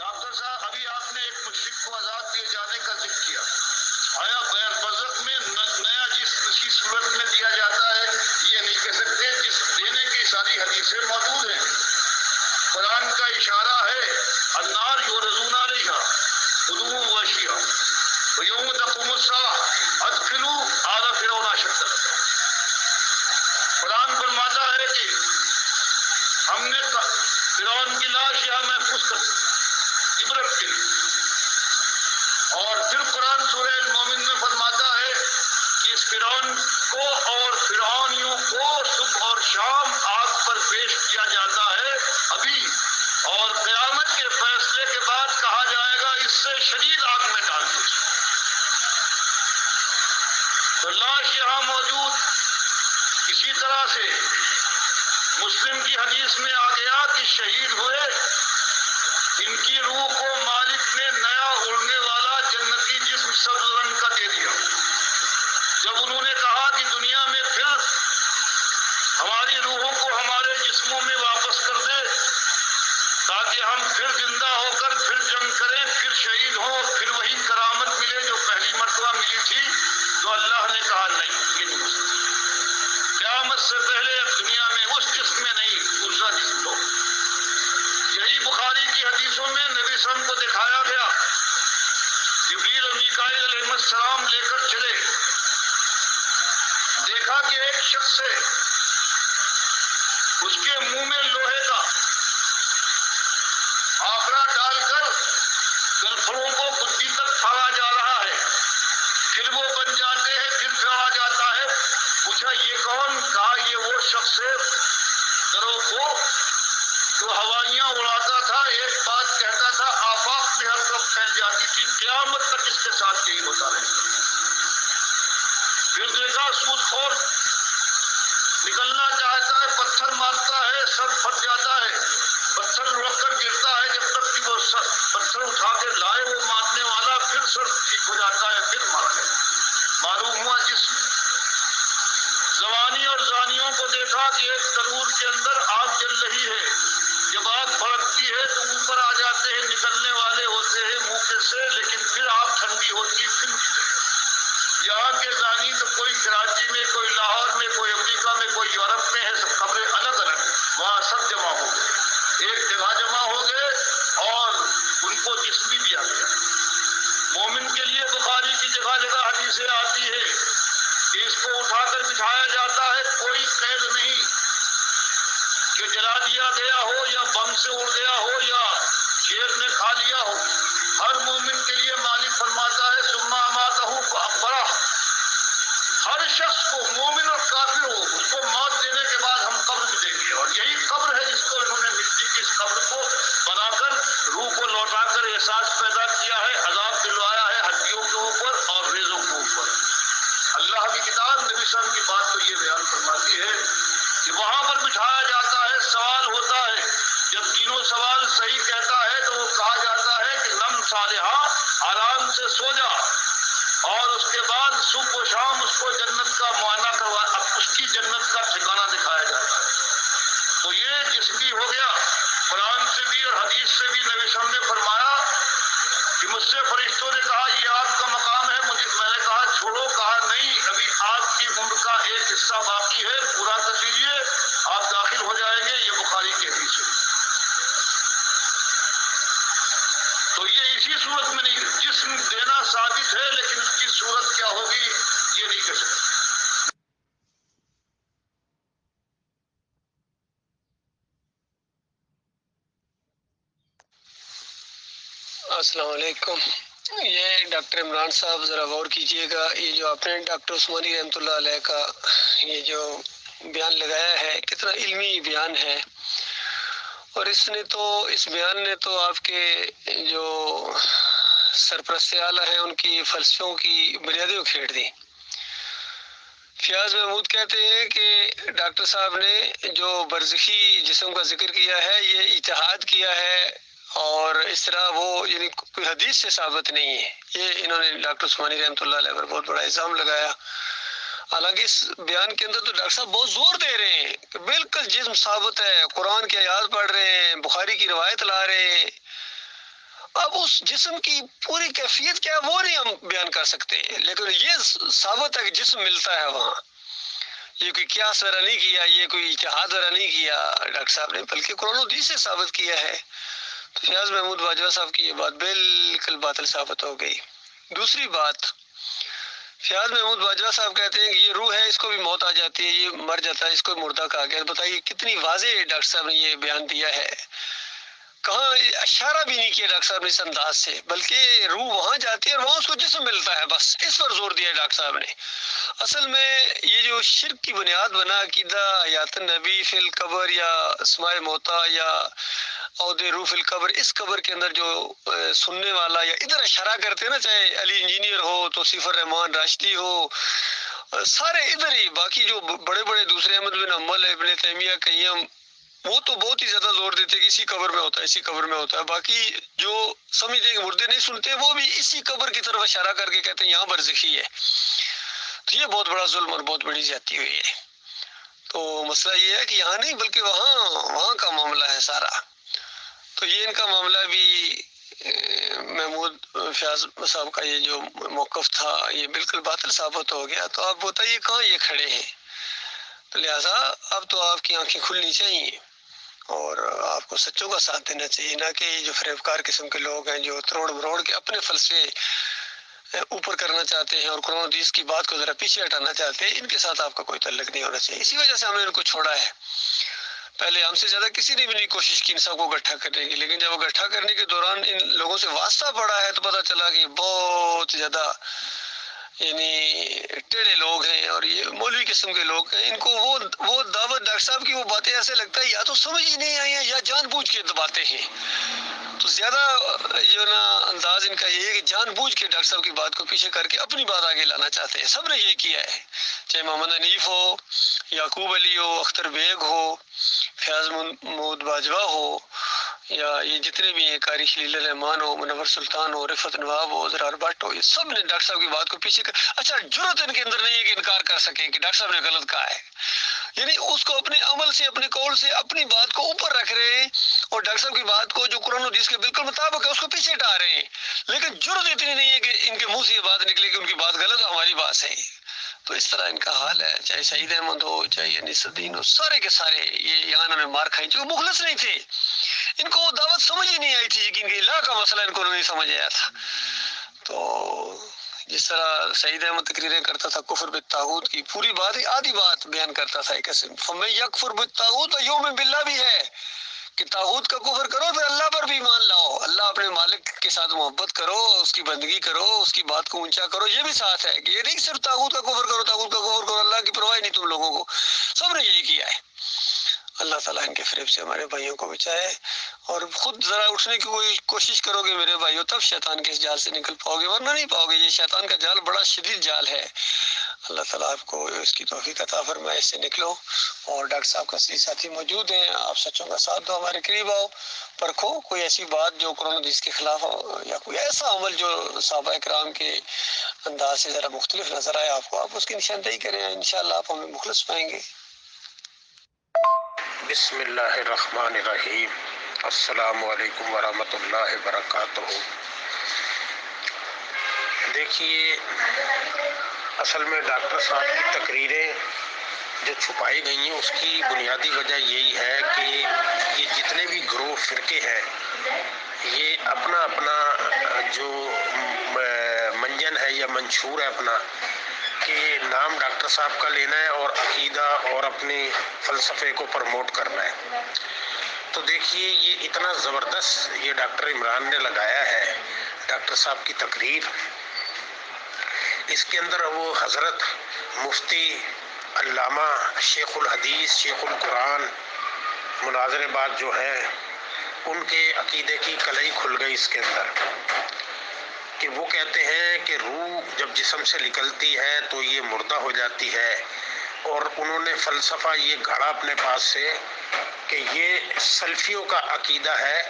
Doctor صاحب ابھی آپ نے ایک مشرک کو آزاد کیے جانے کا ذکر کیا، آیا غیر برزخ میں نیا جسم اسی صورت میں دیا جاتا ہے؟ یہ نہیں کہہ سکتے، جس دینے کی ساری حدیثیں موجود ہیں۔ قرآن کا اشارہ ہے النار یورزون علیہا غدوا وعشیا ویوم تقوم الساعہ ادخلوا آل فرعون اشد العذاب۔ قرآن فرماتا ہے کہ ہم نے فرعون کی لاش یہاں محفوظ کر دی عبرت کے لیے، اور پھر قرآن سورہ المومن میں فرماتا ہے کہ اس فرعون کو اور فرعونیوں کو صبح اور شام آگ پر پیش کیا جاتا ہے ابھی، اور قیامت کے فیصلے کے بعد کہا جائے گا اس سے شدید آگ میں ڈال دیجیے۔ تو لاش یہاں موجود، اسی طرح سے مسلم کی حدیث میں آ گیا کہ شہید ہوئے ان کی روح کو مالک نے نیا اڑنے والا جنتی جسم سبز رنگ کا دے دیا۔ جب انہوں نے کہا کہ دنیا میں پھر ہماری روحوں کو ہمارے جسموں میں واپس کر دے تاکہ ہم پھر زندہ ہو کر پھر جنگ کریں، پھر شہید ہوں، پھر وہی کرامت ملے جو پہلی مرتبہ ملی تھی، تو اللہ نے کہا نہیں، یہ نہیں ہو سکتا۔ قیامت سے پہلے دنیا میں اس جسم میں نہیں، دوسرا جسم دو۔ یہی بخاری کی حدیثوں میں نبی صلی اللہ علیہ وسلم کو دکھایا گیا، جبریل اور میکائیل علیہ السلام لے کر چلے، دیکھا کہ ایک شخص ہے، اس کے منہ میں لوہے کا آکڑا ڈال کر گلفڑوں کو گدی تک پھاڑا جا رہا ہے، پھر وہ بن جاتے ہیں، پھر پھاڑا جاتا ہے۔ پوچھا یہ کون؟ کہا یہ وہ شخص ہے دروں کو جو ہوائیاں اڑاتا تھا، ایک بات کہتا تھا، آفاق میں ہر طرف پھیل جاتی تھی، قیامت تک اس کے ساتھ یہی ہوتا رہے گا۔ پھر دیکھا سود خور نکلنا چاہتا ہے، پتھر مارتا ہے، سر پھٹ جاتا ہے، پتھر لڑک کر گرتا ہے، جب تک کہ وہ پتھر اٹھا کے لائے وہ مارنے والا، پھر سر ٹھیک ہو جاتا ہے، پھر مارا جاتا ہے۔ معلوم ہوا جس زوانی اور زانیوں کو دیکھا کہ ایک تنور کے اندر آگ جل رہی ہے، جب آگ بھڑکتی ہے تو اوپر آ جاتے ہیں، نکلنے والے ہوتے ہیں منہ سے، لیکن پھر آگ ٹھنڈی ہوتی ہے، پھر نکلتے ہیں۔ یہاں کے زانی تو کوئی کراچی میں، کوئی لاہور میں، کوئی امریکہ میں، کوئی یورپ میں ہے، سب خبریں الگ الگ، وہاں سب جمع ہو گئے، ایک جگہ جمع ہو گئے اور ان کو جسم بھی دیا گیا۔ مومن کے لیے بخاری کی جگہ جگہ حدیثیں آتی ہے کہ اس کو اٹھا کر بٹھایا جاتا ہے، کوئی قید نہیں کہ جلا دیا گیا ہو یا بم سے اڑ گیا ہو یا شیر نے کھا لیا ہو۔ ہر مومن کے لیے مالک فرماتا ہے ثم اماتہ فاقبرہ، ہر شخص کو، مومن اور کافر ہو، اس کو موت دینے کے بعد ہم قبر بھی دیں گے، اور یہی قبر ہے جس کو انہوں نے مٹی کی اس قبر کو بنا کر روح کو لوٹا کر احساس پیدا کیا ہے، عذاب دلوایا ہے ہڈیوں کے اوپر اور ریزوں کے اوپر۔ اللہ کی کتاب نبی صلی اللہ علیہ وسلم کی بات تو یہ بیان فرماتی ہے کہ وہاں پر بٹھایا جاتا ہے، سوال ہوتا ہے، جب تینوں سوال صحیح کہتا ہے تو وہ کہا جاتا ہے کہ نم صالحہ، آرام سے سو جا، اور اس کے بعد صبح و شام اس کو جنت کا معائنہ کروا، اس کی جنت کا ٹھکانہ دکھایا جاتا ہے۔ تو یہ جسمی ہو گیا۔ قرآن سے بھی اور حدیث سے بھی نبی صلی اللہ علیہ وسلم نے فرمایا کہ مجھ سے فرشتوں نے کہا یہ آپ کا مقام ہے، میں نے کہا چھوڑو، کہا نہیں، ابھی آپ کی عمر کا ایک حصہ باقی ہے، پورا کر لیجیے، آپ داخل ہو جائیں گے۔ یہ بخاری کی حدیث ہے۔ تو یہ اسی صورت میں نہیں، جسم دینا ثابت ہے لیکن اس کی صورت کیا ہوگی یہ نہیں کہہ سکتے۔ السلام علیکم۔ یہ ڈاکٹر عمران صاحب ذرا غور کیجئے گا، یہ جو آپ نے ڈاکٹر عثمانی رحمۃ اللہ علیہ کا یہ جو بیان لگایا ہے کتنا علمی بیان ہے، اور اس بیان نے تو آپ کے جو سرپرست اعلیٰ ہیں ان کی فلسفوں کی بنیادیں اکھیڑ دی۔ فیاض محمود کہتے ہیں کہ ڈاکٹر صاحب نے جو برزخی جسم کا ذکر کیا ہے یہ اجتہاد کیا ہے، اور اس طرح وہ یعنی کوئی حدیث سے ثابت نہیں ہے۔ یہ انہوں نے ڈاکٹر عثمانی رحمۃ اللہ علیہ پر بہت بڑا الزام لگایا۔ حالانکہ اس بیان کے اندر تو ڈاکٹر صاحب بہت زور دے رہے ہیں کہ بالکل جسم ثابت ہے، قرآن کی آیات پڑھ رہے ہیں، بخاری کی روایت لا رہے ہیں، اب اس جسم کی پوری کیفیت کیا ہے وہ نہیں ہم بیان کر سکتے، لیکن یہ ثابت ہے کہ جسم ملتا ہے وہاں. یہ کوئی قیاس وغیرہ نہیں کیا، یہ کوئی اجتہاد وغیرہ نہیں کیا ڈاکٹر صاحب نے، بلکہ قرآن و حدیث سے ثابت کیا ہے. تو فیاض محمود باجوہ صاحب کی یہ بات بالکل باطل ثابت ہو گئی. دوسری بات، فیاض محمود باجوہ صاحب کہتے ہیں کہ یہ روح ہے، اس کو بھی موت آ جاتی ہے، یہ مر جاتا ہے، اس کو مردہ کہا گیا. بتائیے کتنی واضح ڈاکٹر صاحب نے یہ بیان دیا ہے. کہاں اشارہ بھی نہیں کیا ڈاکٹر صاحب نے اس انداز سے، بلکہ روح وہاں جاتی ہے اور وہاں اس کو جسم ملتا ہے، بس اس پر زور دیا ڈاکٹر صاحب نے. اصل میں یہ جو شرک کی بنیاد بنا عقیدہ حیات النبی فی القبر یا اسماء موتا یا عود روح فی القبر، اس قبر کے اندر جو سننے والا یا ادھر اشارہ کرتے ہیں نا، چاہے علی انجینئر ہو، توصیف الرحمان راشدی ہو، سارے ادھر ہی. باقی جو بڑے بڑے دوسرے احمد بن حنبل، ابن تیمیہ، قیم، وہ تو بہت ہی زیادہ زور دیتے کہ اسی قبر میں ہوتا ہے، اسی قبر میں ہوتا ہے. باقی جو سمجھتے ہیں کہ مردے نہیں سنتے، وہ بھی اسی قبر کی طرف اشارہ کر کے کہتے ہیں یہاں برزخی ہے. تو یہ بہت بڑا ظلم اور بہت بڑی زیادتی ہوئی ہے. تو مسئلہ یہ ہے کہ یہاں نہیں بلکہ وہاں کا معاملہ ہے سارا. تو یہ ان کا معاملہ بھی محمود فیاض صاحب کا یہ جو موقف تھا یہ بالکل باطل ثابت ہو گیا. تو آپ بتائیے کہاں یہ کھڑے ہیں؟ تو لہٰذا اب تو آپ کی آنکھیں کھلنی چاہیے اور آپ کو سچوں کا ساتھ دینا چاہیے، نہ کہ جو فریبکار قسم کے لوگ ہیں جو تروڑ مروڑ کے اپنے فلسفے اوپر کرنا چاہتے ہیں اور قرآن حدیث کی بات کو ذرا پیچھے ہٹانا چاہتے ہیں. ان کے ساتھ آپ کا کوئی تعلق نہیں ہونا چاہیے. اسی وجہ سے ہم نے ان کو چھوڑا ہے. پہلے ہم سے زیادہ کسی نے بھی نہیں کوشش کی ان سب کو اکٹھا کرنے کی، لیکن جب اکٹھا کرنے کے دوران ان لوگوں سے واسطہ پڑا ہے تو پتہ چلا کہ بہت زیادہ یعنی ٹیڑھے لوگ ہیں اور یہ مولوی قسم کے لوگ ہیں. ان کو وہ دعوت ڈاکٹر صاحب کی وہ باتیں ایسے لگتا ہے یا تو سمجھ ہی نہیں آئی ہیں یا جان بوجھ کے باتیں ہیں. تو زیادہ جو نا انداز ان کا یہ ہے کہ جان بوجھ کے ڈاکٹر صاحب کی بات کو پیچھے کر کے اپنی بات آگے لانا چاہتے ہیں. سب نے یہ کیا ہے، چاہے محمد حنیف ہو، یعقوب علی ہو، اختر بیگ ہو، فیاض محمود باجوہ ہو، یا یہ جتنے بھی ہیں، قاری خلیل الرحمان ہو، منور سلطان ہو، رفعت نواب ہو، زرار بٹ ہو، یہ سب نے ڈاکٹر صاحب کی بات کو پیچھے کر. اچھا جرت ان کے اندر نہیں ہے کہ انکار کر سکیں کہ ڈاکٹر صاحب نے غلط کہا ہے. یعنی اس کو اپنے عمل سے، اپنے قول سے اپنی بات کو اوپر رکھ رہے ہیں اور ڈاکٹر صاحب کی بات کو جو قرآن حدیث کے بالکل مطابق ہے اس کو پیچھے ہٹا رہے ہیں. لیکن جرت اتنی نہیں ہے کہ ان کے منہ سے یہ بات نکلے کہ ان کی بات غلط ہے، ہماری بات صحیح. تو اس طرح ان کا حال ہے، چاہے سعید احمد ہو، چاہے انیس الدین ہو، سارے کے سارے یہ یہاں انہوں نے مار کھائی، جو مخلص نہیں تھے. ان کو وہ دعوت سمجھ ہی نہیں آئی تھی، یقین کہ اللہ کا مسئلہ ان کو نہیں سمجھ آیا تھا. تو جس طرح سعید احمد تقریریں کرتا تھا کفر بالطاغوت کی، پوری بات ہی آدھی بات بیان کرتا تھا ایک قسم. فمن یکفر بالطاغوت ویؤمن باللہ بھی ہے کہ طاغوت کا کفر کرو پھر اللہ پر بھی ایمان لاؤ، اللہ اپنے مالک کے ساتھ محبت کرو، اس کی بندگی کرو، اس کی بات کو اونچا کرو. یہ بھی ساتھ ہے کہ یہ نہیں صرف طاغوت کا کفر کرو، طاغوت کا کفر کرو، اللہ کی پرواہ نہیں تم لوگوں کو. سب نے یہی کیا ہے. اللہ تعالیٰ ان کے فریب سے ہمارے بھائیوں کو بچائے. اور خود ذرا اٹھنے کی کوئی کوشش کرو گے میرے بھائیوں، تب شیطان کے اس جال سے نکل پاؤ گے، ورنہ نہیں پاؤ گے. یہ شیطان کا جال بڑا شدید جال ہے. اللہ تعالیٰ آپ کو اس کی توفیق عطا فرمائے، اس سے نکلو. اور ڈاکٹر صاحب کا صحیح ساتھی موجود ہیں، آپ سچوں کا ساتھ دو، ہمارے قریب آؤ، پرکھو کوئی ایسی بات جو قرآن حدیث کے خلاف ہو یا کوئی ایسا عمل جو صحابہ کرام کے انداز سے ذرا مختلف نظر آئے آپ کو، آپ اس کی نشاندہی کریں، انشاءاللہ آپ ہمیں مخلص پائیں گے. بسم اللہ الرحمن الرحیم. السلام علیکم ورحمۃ اللہ وبرکاتہ. دیکھیے، اصل میں ڈاکٹر صاحب کی تقریریں جو چھپائی گئی ہیں اس کی بنیادی وجہ یہی ہے کہ یہ جتنے بھی گروہ فرقے ہیں یہ اپنا اپنا جو منجن ہے یا منشور ہے اپنا کہ نام ڈاکٹر صاحب کا لینا ہے اور عقیدہ اور اپنے فلسفے کو پروموٹ کرنا ہے. تو دیکھیے یہ اتنا زبردست یہ ڈاکٹر عمران نے لگایا ہے ڈاکٹر صاحب کی تقریر. اس کے اندر وہ حضرت مفتی علامہ شیخ الحدیث شیخ القرآن مناظر بات جو ہیں ان کے عقیدے کی کلئی کھل گئی اس کے اندر، کہ وہ کہتے ہیں کہ روح جب جسم سے نکلتی ہے تو یہ مردہ ہو جاتی ہے. اور انہوں نے فلسفہ یہ گھڑا اپنے پاس سے کہ یہ سلفیوں کا عقیدہ ہے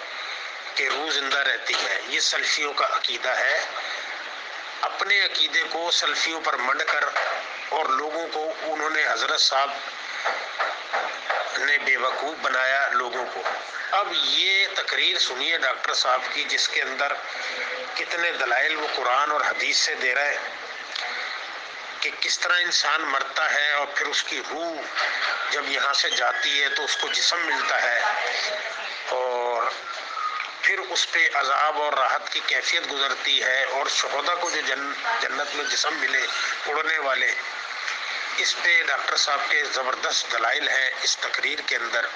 کہ روح زندہ رہتی ہے. یہ سلفیوں کا عقیدہ ہے. اپنے عقیدے کو سلفیوں پر منڈ کر اور لوگوں کو انہوں نے حضرت صاحب نے بیوقوف بنایا لوگوں کو۔ اب یہ تقریر سنیے ڈاکٹر صاحب کی، جس کے اندر کتنے دلائل وہ قرآن اور حدیث سے دے رہے ہیں کہ کس طرح انسان مرتا ہے اور پھر اس کی روح جب یہاں سے جاتی ہے تو اس کو جسم ملتا ہے، اور پھر اس پہ عذاب اور راحت کی کیفیت گزرتی ہے، اور شہداء کو جو جنت میں جسم ملے اڑنے والے، اس پہ ڈاکٹر صاحب کے زبردست دلائل ہیں اس تقریر کے اندر۔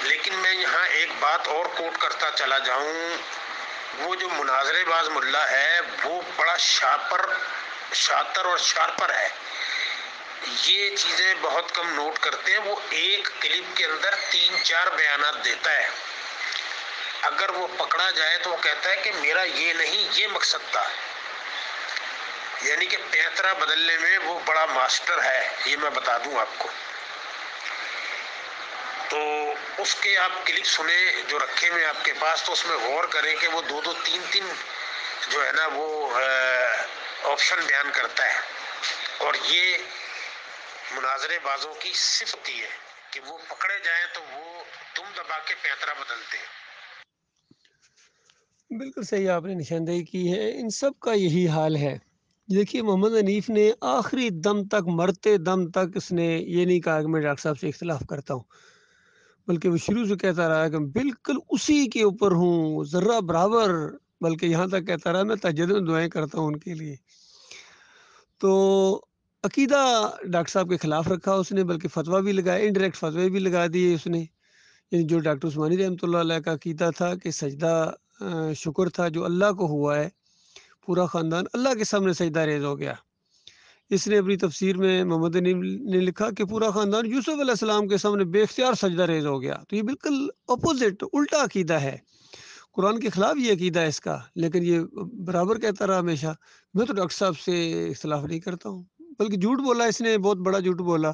لیکن میں یہاں ایک بات اور کوٹ کرتا چلا جاؤں، وہ جو مناظرے باز ملا ہے وہ بڑا شاطر اور شارپر ہے، یہ چیزیں بہت کم نوٹ کرتے ہیں۔ وہ ایک کلپ کے اندر 3-4 بیانات دیتا ہے، اگر وہ پکڑا جائے تو وہ کہتا ہے کہ میرا یہ نہیں، یہ مقصد تھا، یعنی کہ پیترا بدلنے میں وہ بڑا ماسٹر ہے، یہ میں بتا دوں آپ کو۔ تو اس کے آپ کلپ سنیں جو رکھے میں آپ کے پاس، تو اس میں غور کریں کہ وہ 2-3 جو ہے نا وہ آپشن بیان کرتا ہے، اور یہ مناظرے بازوں کی صفت ہی ہے کہ وہ پکڑے جائیں تو وہ دم دبا کے پیترا بدلتے ہیں۔ بالکل صحیح آپ نے نشاندہی کی ہے، ان سب کا یہی حال ہے۔ دیکھیے محمد حنیف نے آخری دم تک، مرتے دم تک اس نے یہ نہیں کہا کہ میں ڈاکٹر صاحب سے اختلاف کرتا ہوں، بلکہ وہ شروع سے کہتا رہا کہ بالکل اسی کے اوپر ہوں، ذرہ برابر، بلکہ یہاں تک کہتا رہا میں تہجد میں دعائیں کرتا ہوں ان کے لیے۔ تو عقیدہ ڈاکٹر صاحب کے خلاف رکھا اس نے، بلکہ فتویٰ بھی لگائے، انڈائریکٹ فتوے بھی لگا دیے اس نے، یعنی جو ڈاکٹر عثمانی رحمۃ اللہ علیہ کا عقیدہ تھا کہ سجدہ شکر تھا جو اللہ کو ہوا ہے، پورا خاندان اللہ کے سامنے سجدہ ریز ہو گیا۔ اس نے اپنی تفسیر میں محمد حنیف نے لکھا کہ پورا خاندان یوسف علیہ السلام کے سامنے بے اختیار سجدہ ریز ہو گیا۔ تو یہ بالکل اپوزٹ، الٹا عقیدہ ہے، قرآن کے خلاف یہ عقیدہ ہے اس کا، لیکن یہ برابر کہتا رہا ہمیشہ میں تو ڈاکٹر صاحب سے اختلاف نہیں کرتا ہوں، بلکہ جھوٹ بولا اس نے، بہت بڑا جھوٹ بولا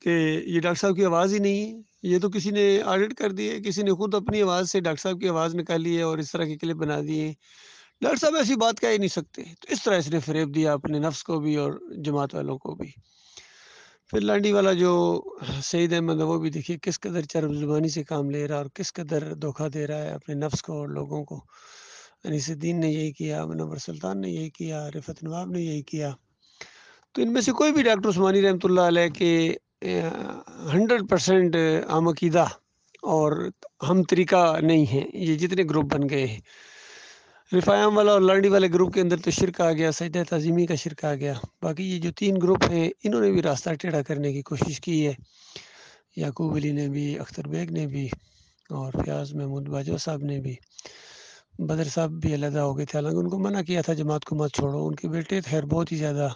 کہ یہ ڈاکٹر صاحب کی آواز ہی نہیں ہے، یہ تو کسی نے آڈٹ کر دی ہے، کسی نے خود اپنی آواز سے ڈاکٹر صاحب کی آواز نکالی ہے اور اس طرح کے کلپ بنا دیے، ڈاکٹر صاحب ایسی بات کہہ ہی نہیں سکتے۔ تو اس طرح اس نے فریب دیا اپنے نفس کو بھی اور جماعت والوں کو بھی۔ پھر لانڈی والا جو سعید احمد ہے وہ بھی دیکھیے کس قدر چرب زبانی سے کام لے رہا اور کس قدر دھوکہ دے رہا ہے اپنے نفس کو اور لوگوں کو۔ انیس الدین نے یہی کیا، منور سلطان نے یہی کیا، رفعت نواب نے یہی کیا۔ تو ان میں سے کوئی بھی ڈاکٹر عثمانی رحمۃ اللہ علیہ کے 100% ہم عقیدہ اور ہم طریقہ نہیں ہیں، یہ جتنے گروپ بن گئے ہیں۔ رفاعم والا اور لانڈی والے گروپ کے اندر تو شرک آ گیا، سجدہ تعظیمی کا شرک آ گیا۔ باقی یہ جو 3 گروپ ہیں انہوں نے بھی راستہ ٹیڑھا کرنے کی کوشش کی ہے، یعقوب علی نے بھی، اختر بیگ نے بھی، اور فیاض محمود باجوہ صاحب نے بھی۔ بدر صاحب بھی علیحدہ ہو گئے تھے، حالانکہ ان کو منع کیا تھا جماعت کو مت چھوڑو، ان کے بیٹے خیر بہت ہی زیادہ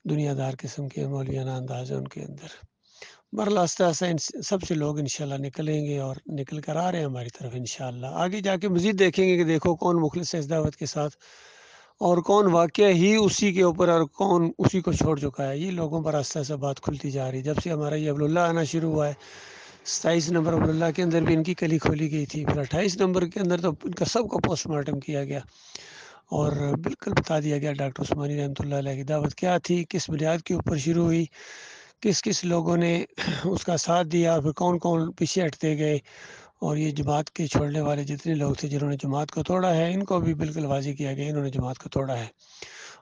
دنیا دار قسم کے مولویانہ انداز ہے ان کے اندر۔ بہرحال آہستہ آہستہ سب سے لوگ انشاءاللہ نکلیں گے اور نکل کر آ رہے ہیں ہماری طرف انشاءاللہ۔ آگے جا کے مزید دیکھیں گے کہ دیکھو کون مخلص ہے اس دعوت کے ساتھ اور کون واقعہ ہی اسی کے اوپر اور کون اسی کو چھوڑ چکا ہے۔ یہ لوگوں پر آہستہ آہستہ بات کھلتی جا رہی ہے۔ جب سے ہمارا یہ ابل اللہ آنا شروع ہوا ہے، 27 نمبر ابل اللہ کے اندر بھی ان کی کلی کھولی گئی تھی، پھر 28 نمبر کے اندر تو ان کا سب کو پوسٹ مارٹم کیا گیا اور بالکل بتا دیا گیا ڈاکٹر عثمانی رحمۃ اللہ علیہ کی دعوت کیا تھی، کس بنیاد کے اوپر شروع ہوئی، کس کس لوگوں نے اس کا ساتھ دیا، پھر کون کون پیچھے ہٹتے گئے، اور یہ جماعت کے چھوڑنے والے جتنے لوگ تھے جنہوں نے جماعت کو توڑا ہے ان کو بھی بالکل واضح کیا گیا انہوں نے جماعت کو توڑا ہے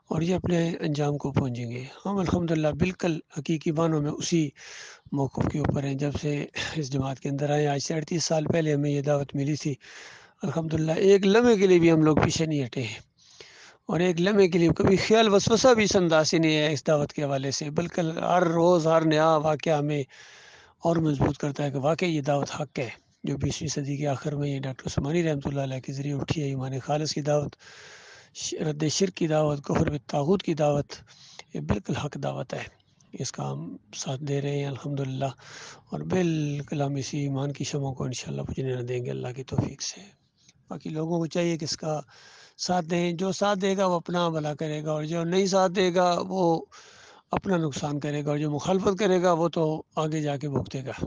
اور یہ اپنے انجام کو پہنچیں گے۔ ہم الحمدللہ بالکل حقیقی معنوں میں اسی موقف کے اوپر ہیں جب سے اس جماعت کے اندر آئے۔ آج سے 38 سال پہلے ہمیں یہ دعوت ملی تھی، الحمدللہ ایک لمحے کے لیے بھی ہم لوگ پیچھے نہیں ہٹے ہیں، اور ایک لمحے کے لیے کبھی خیال وسوسہ بھی اس انداز سے نہیں ہے اس دعوت کے حوالے سے، بلکہ ہر روز ہر نیا واقعہ ہمیں اور مضبوط کرتا ہے کہ واقعی یہ دعوت حق ہے جو 20ویں صدی کے آخر میں یہ ڈاکٹر عثمانی رحمۃ اللہ علیہ کے ذریعے اٹھی ہے۔ ایمان خالص کی دعوت، رد شرک کی دعوت، کفر بالطاغوت کی دعوت، یہ بالکل حق دعوت ہے، اس کا ہم ساتھ دے رہے ہیں الحمدللہ، اور بالکل ہم اسی ایمان کی شمعوں کو انشاءاللہ بجھنے نہ دیں گے اللہ کی توفیق سے۔ باقی لوگوں کو چاہیے کہ اس کا ساتھ دیں، جو ساتھ دے گا وہ اپنا بھلا کرے گا اور جو نہیں ساتھ دے گا وہ اپنا نقصان کرے گا، اور جو مخالفت کرے گا وہ تو آگے جا کے بھگتے گا۔